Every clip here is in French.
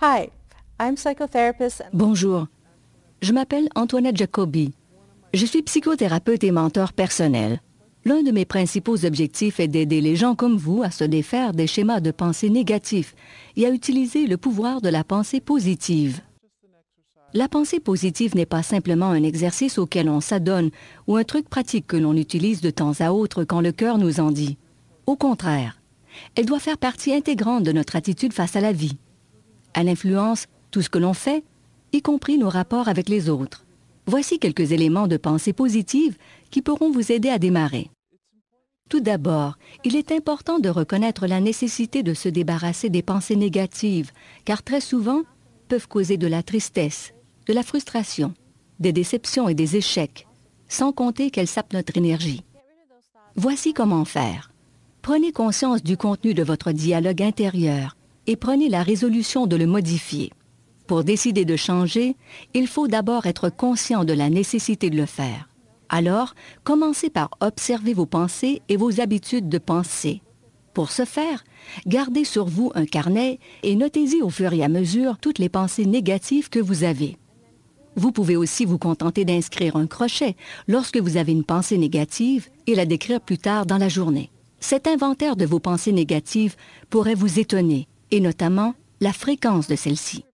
Hi, I'm psychotherapist. Bonjour, je m'appelle Antoinette Jacobi. Je suis psychothérapeute et mentor personnel. L'un de mes principaux objectifs est d'aider les gens comme vous à se défaire des schémas de pensée négatifs et à utiliser le pouvoir de la pensée positive. La pensée positive n'est pas simplement un exercice auquel on s'adonne ou un truc pratique que l'on utilise de temps à autre quand le cœur nous en dit. Au contraire, elle doit faire partie intégrante de notre attitude face à la vie. Elle influence tout ce que l'on fait, y compris nos rapports avec les autres. Voici quelques éléments de pensée positive qui pourront vous aider à démarrer. Tout d'abord, il est important de reconnaître la nécessité de se débarrasser des pensées négatives, car très souvent, peuvent causer de la tristesse, de la frustration, des déceptions et des échecs, sans compter qu'elles sapent notre énergie. Voici comment faire. Prenez conscience du contenu de votre dialogue intérieur et prenez la résolution de le modifier. Pour décider de changer, il faut d'abord être conscient de la nécessité de le faire. Alors, commencez par observer vos pensées et vos habitudes de pensée. Pour ce faire, gardez sur vous un carnet et notez-y au fur et à mesure toutes les pensées négatives que vous avez. Vous pouvez aussi vous contenter d'inscrire un crochet lorsque vous avez une pensée négative et la décrire plus tard dans la journée. Cet inventaire de vos pensées négatives pourrait vous étonner, et notamment la fréquence de celles-ci.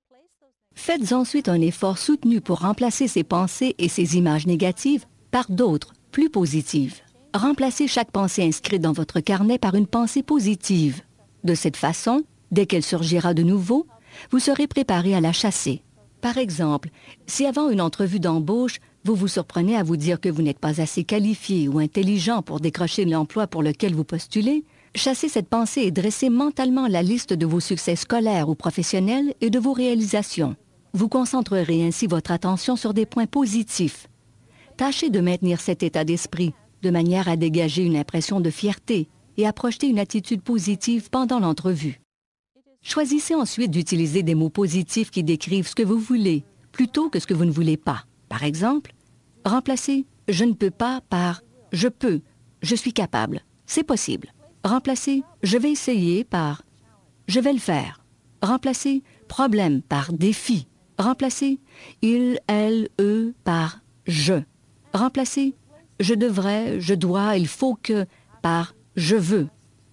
Faites ensuite un effort soutenu pour remplacer ces pensées et ces images négatives par d'autres, plus positives. Remplacez chaque pensée inscrite dans votre carnet par une pensée positive. De cette façon, dès qu'elle surgira de nouveau, vous serez préparé à la chasser. Par exemple, si avant une entrevue d'embauche, vous vous surprenez à vous dire que vous n'êtes pas assez qualifié ou intelligent pour décrocher l'emploi pour lequel vous postulez, chassez cette pensée et dressez mentalement la liste de vos succès scolaires ou professionnels et de vos réalisations. Vous concentrerez ainsi votre attention sur des points positifs. Tâchez de maintenir cet état d'esprit, de manière à dégager une impression de fierté et à projeter une attitude positive pendant l'entrevue. Choisissez ensuite d'utiliser des mots positifs qui décrivent ce que vous voulez, plutôt que ce que vous ne voulez pas. Par exemple, remplacez « je ne peux pas » par « je peux »,« je suis capable »,« c'est possible ». Remplacez « je vais essayer » par « je vais le faire ». Remplacez « problème » par « défi ». Remplacez « il, elle, eux » par « je ». Remplacez « je devrais »,« je dois »,« il faut que » par « je veux ».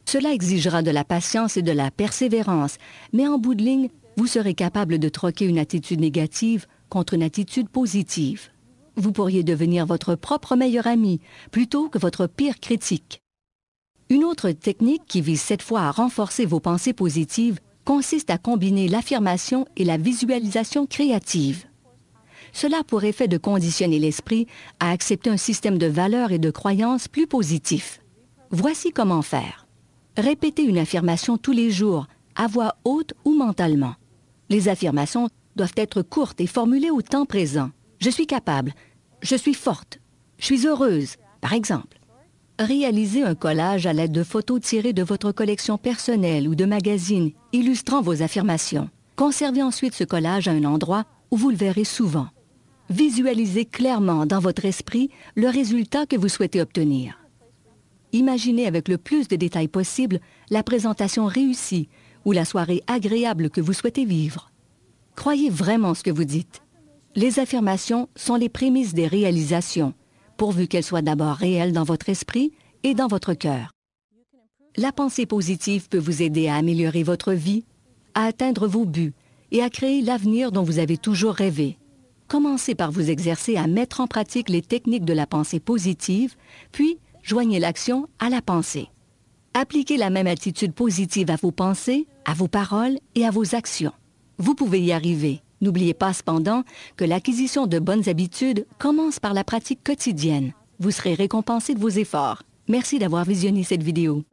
Cela exigera de la patience et de la persévérance, mais en bout de ligne, vous serez capable de troquer une attitude négative contre une attitude positive. Vous pourriez devenir votre propre meilleur ami plutôt que votre pire critique. Une autre technique qui vise cette fois à renforcer vos pensées positives consiste à combiner l'affirmation et la visualisation créative. Cela a pour effet de conditionner l'esprit à accepter un système de valeurs et de croyances plus positif. Voici comment faire. Répétez une affirmation tous les jours, à voix haute ou mentalement. Les affirmations doivent être courtes et formulées au temps présent. Je suis capable, je suis forte, je suis heureuse, par exemple. Réalisez un collage à l'aide de photos tirées de votre collection personnelle ou de magazines illustrant vos affirmations. Conservez ensuite ce collage à un endroit où vous le verrez souvent. Visualisez clairement dans votre esprit le résultat que vous souhaitez obtenir. Imaginez avec le plus de détails possible la présentation réussie ou la soirée agréable que vous souhaitez vivre. Croyez vraiment ce que vous dites. Les affirmations sont les prémices des réalisations, pourvu qu'elles soient d'abord réelles dans votre esprit et dans votre cœur. La pensée positive peut vous aider à améliorer votre vie, à atteindre vos buts et à créer l'avenir dont vous avez toujours rêvé. Commencez par vous exercer à mettre en pratique les techniques de la pensée positive, puis joignez l'action à la pensée. Appliquez la même attitude positive à vos pensées, à vos paroles et à vos actions. Vous pouvez y arriver. N'oubliez pas cependant que l'acquisition de bonnes habitudes commence par la pratique quotidienne. Vous serez récompensé de vos efforts. Merci d'avoir visionné cette vidéo.